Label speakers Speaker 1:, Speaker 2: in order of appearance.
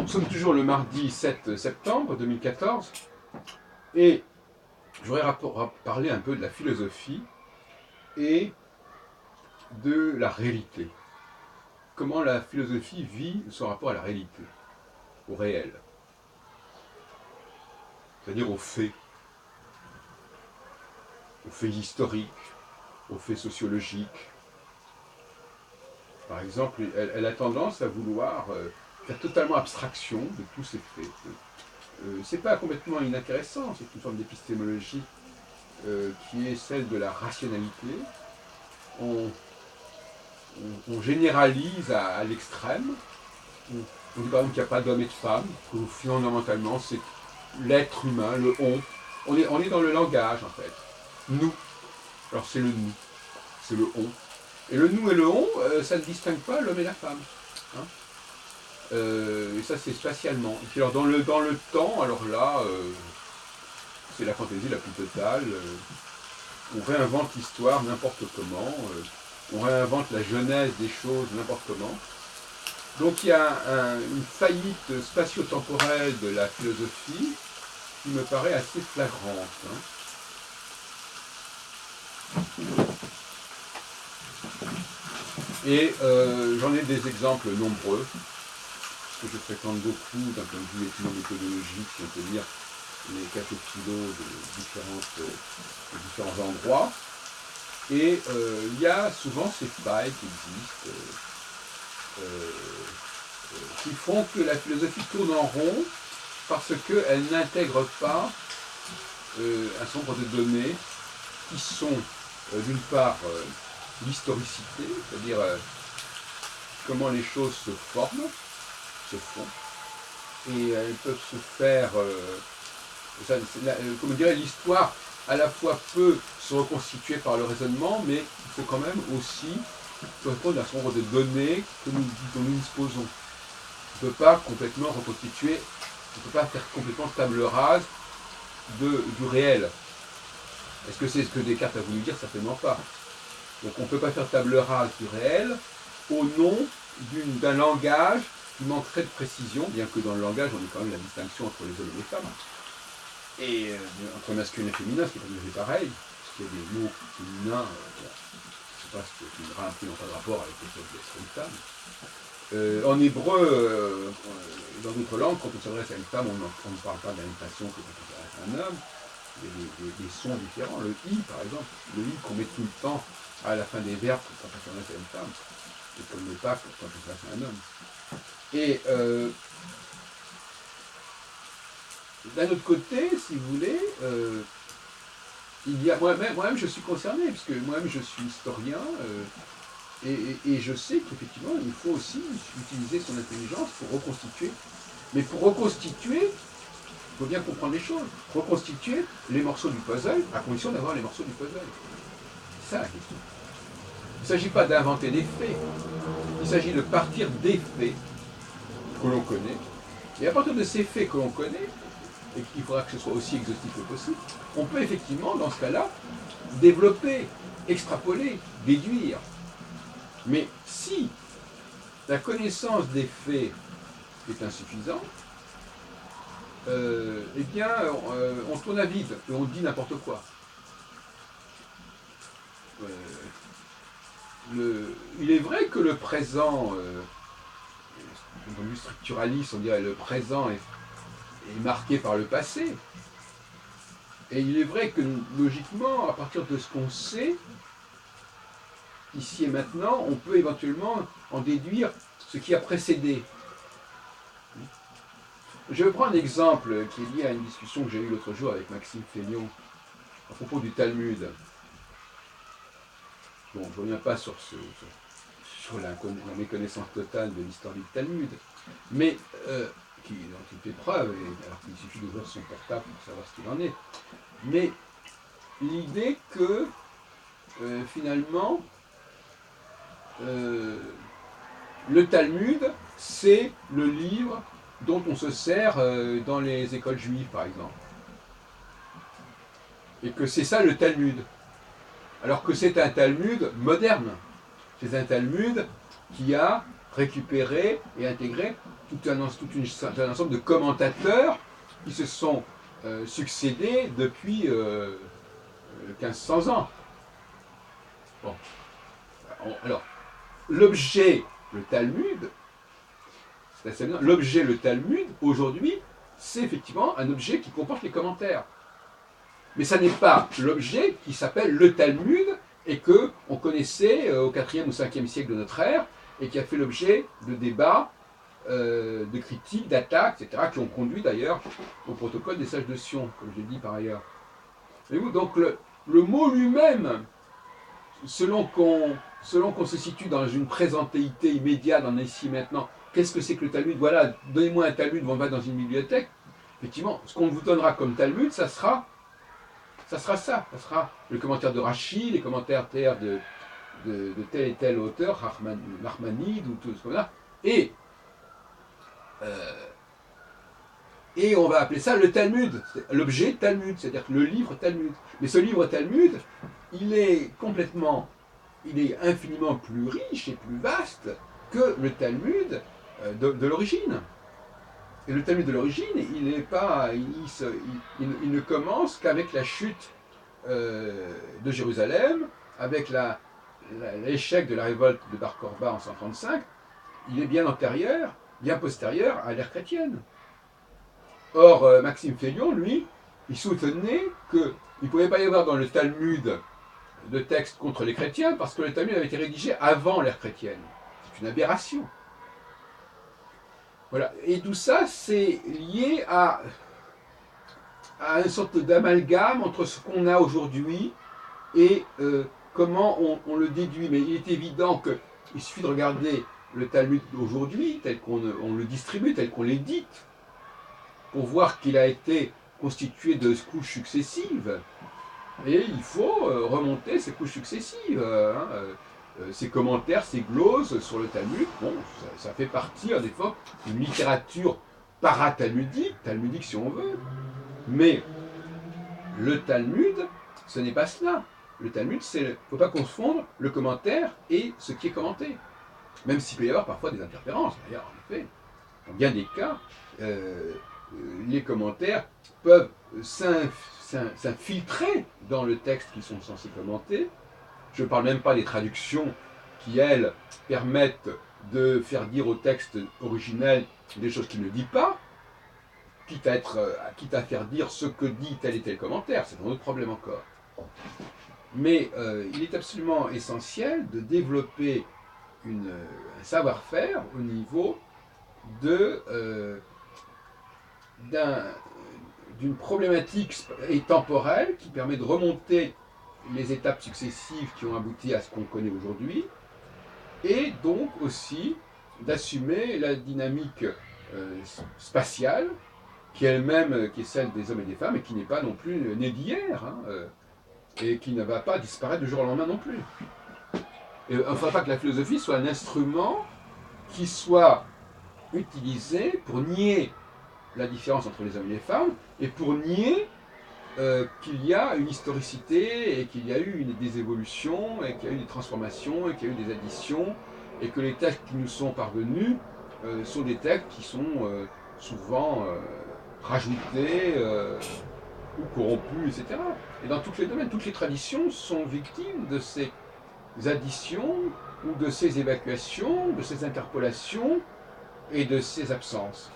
Speaker 1: Nous sommes toujours le mardi 7 septembre 2014 et je voudrais parler un peu de la philosophie et de la réalité. Comment la philosophie vit son rapport à la réalité, au réel, c'est-à-dire aux faits historiques, aux faits sociologiques. Par exemple, elle a tendance à vouloir faire totalement abstraction de tous ces faits. C'est pas complètement inintéressant, c'est une forme d'épistémologie qui est celle de la rationalité. On généralise à l'extrême. On dit par exemple qu'il n'y a pas d'homme et de femme, que fondamentalement c'est l'être humain, le on. On est dans le langage en fait. Nous. Alors c'est le nous, c'est le on. Et le nous et le on, ça ne distingue pas l'homme et la femme. Hein. Et ça c'est spatialement. Et puis alors dans le temps, alors là, c'est la fantaisie la plus totale. On réinvente l'histoire n'importe comment. On réinvente la genèse des choses n'importe comment. Donc il y a une faillite spatio-temporelle de la philosophie qui me paraît assez flagrante. Et j'en ai des exemples nombreux, parce que je fréquente beaucoup d'un point de vue ethno-méthodologique, si on peut dire, les cafés philo de différents endroits. Et il y a souvent ces failles qui existent, qui font que la philosophie tourne en rond parce qu'elle n'intègre pas un certain nombre de données qui sont d'une part l'historicité, c'est-à-dire comment les choses se forment, se font, et elles peuvent se faire, comme on dirait, l'histoire à la fois peut se reconstituer par le raisonnement, mais il faut quand même aussi se répondre à un certain nombre de données dont nous disposons. On ne peut pas complètement reconstituer, on ne peut pas faire complètement table rase du réel. Est-ce que c'est ce que Descartes a voulu dire? Certainement pas. Donc on ne peut pas faire table rase du réel au nom d'un langage qui manquerait de précision, bien que dans le langage on ait quand même la distinction entre les hommes et les femmes. Et entre masculin et féminin, ce qui est pas pareil, parce qu'il y a des mots féminins, je ne sais pas ce qui n'ont pas de rapport avec le fait d'être une femme. En hébreu, dans d'autres langues, quand on s'adresse à une femme, on ne parle pas de la même façon que quand on s'adresse à un homme. Il y a des sons différents. Le i, par exemple, le i qu'on met tout le temps à la fin des verbes quand on s'adresse à une femme, et qu'on ne met pas quand on s'adresse à un homme. Et d'un autre côté, si vous voulez, il y a moi-même je suis concerné, puisque moi-même je suis historien, et je sais qu'effectivement il faut aussi utiliser son intelligence pour reconstituer. Mais pour reconstituer, il faut bien comprendre les choses. Reconstituer les morceaux du puzzle, à condition d'avoir les morceaux du puzzle. C'est ça la question. Il ne s'agit pas d'inventer des faits, il s'agit de partir des faits que l'on connaît, et à partir de ces faits que l'on connaît, et qu'il faudra que ce soit aussi exhaustif que possible, on peut effectivement, dans ce cas-là, développer, extrapoler, déduire. Mais si la connaissance des faits est insuffisante, eh bien, on tourne à vide et on dit n'importe quoi. Il est vrai que le présent, d'un point de vue structuraliste, on dirait le présent est marqué par le passé. Et il est vrai que logiquement, à partir de ce qu'on sait, ici et maintenant, on peut éventuellement en déduire ce qui a précédé. Je vais prendre un exemple qui est lié à une discussion que j'ai eue l'autre jour avec Maxime Fénion à propos du Talmud. Bon, je ne reviens pas sur la méconnaissance totale de l'histoire du Talmud, mais dont il fait preuve, alors qu'il suffit d'ouvrir son portable pour savoir ce qu'il en est. Mais l'idée que, finalement, le Talmud, c'est le livre dont on se sert dans les écoles juives, par exemple. Et que c'est ça le Talmud. Alors que c'est un Talmud moderne. C'est un Talmud qui a récupéré et intégré un ensemble de commentateurs qui se sont succédés depuis 1500 ans. Bon. Alors, l'objet, le Talmud, c'est assez bien. L'objet, le Talmud, aujourd'hui, c'est effectivement un objet qui comporte les commentaires. Mais ça n'est pas l'objet qui s'appelle le Talmud et que on connaissait au 4e ou 5e siècle de notre ère et qui a fait l'objet de débats, de critiques, d'attaques, etc., qui ont conduit d'ailleurs au protocole des sages de Sion, comme je l'ai dit par ailleurs. Voyez-vous, donc le mot lui-même, selon qu'on se situe dans une présentéité immédiate, dans ici et maintenant, qu'est-ce que c'est que le Talmud? Voilà, donnez-moi un Talmud, on va dans une bibliothèque. Effectivement, ce qu'on vous donnera comme Talmud, ça sera le commentaire de Rashi, les commentaires de tel et tel auteur, Nachmanide ou tout ce qu'on a, et on va appeler ça le Talmud, l'objet Talmud, c'est-à-dire le livre Talmud. Mais ce livre Talmud, il est infiniment plus riche et plus vaste que le Talmud de l'origine. Et le Talmud de l'origine, il ne commence qu'avec la chute de Jérusalem, avec l'échec de la révolte de Bar Korba en 135. Il est bien antérieur, bien postérieur à l'ère chrétienne. Or, Maxime Félion, lui, il soutenait qu'il ne pouvait pas y avoir dans le Talmud de textes contre les chrétiens parce que le Talmud avait été rédigé avant l'ère chrétienne. C'est une aberration. Voilà. Et tout ça, c'est lié à une sorte d'amalgame entre ce qu'on a aujourd'hui et comment on le déduit. Mais il est évident qu'il suffit de regarder le Talmud d'aujourd'hui, tel qu'on le distribue, tel qu'on l'édite, pour voir qu'il a été constitué de couches successives. Et il faut remonter ces couches successives. Ces commentaires, ces gloses sur le Talmud, bon, ça fait partie, en effet, d'une littérature paratalmudique, talmudique si on veut. Mais le Talmud, ce n'est pas cela. Le Talmud, il ne faut pas confondre le commentaire et ce qui est commenté. Même s'il peut y avoir parfois des interférences. D'ailleurs, en effet, dans bien des cas, les commentaires peuvent s'infiltrer dans le texte qu'ils sont censés commenter. Je ne parle même pas des traductions qui, elles, permettent de faire dire au texte originel des choses qu'il ne dit pas, quitte à faire dire ce que dit tel et tel commentaire. C'est un autre problème encore. Mais il est absolument essentiel de développer un savoir-faire au niveau d'une problématique temporelle qui permet de remonter les étapes successives qui ont abouti à ce qu'on connaît aujourd'hui, et donc aussi d'assumer la dynamique spatiale, qui elle-même qui est celle des hommes et des femmes, et qui n'est pas non plus née d'hier, et qui ne va pas disparaître du jour au lendemain non plus. Et il ne faudra pas que la philosophie soit un instrument qui soit utilisé pour nier la différence entre les hommes et les femmes, et pour nier qu'il y a une historicité, et qu'il y a eu des évolutions, et qu'il y a eu des transformations, et qu'il y a eu des additions, et que les textes qui nous sont parvenus sont des textes qui sont souvent rajoutés ou corrompus, etc. Et dans tous les domaines, toutes les traditions sont victimes de ces additions, ou de ces évacuations, de ces interpolations, et de ces absences.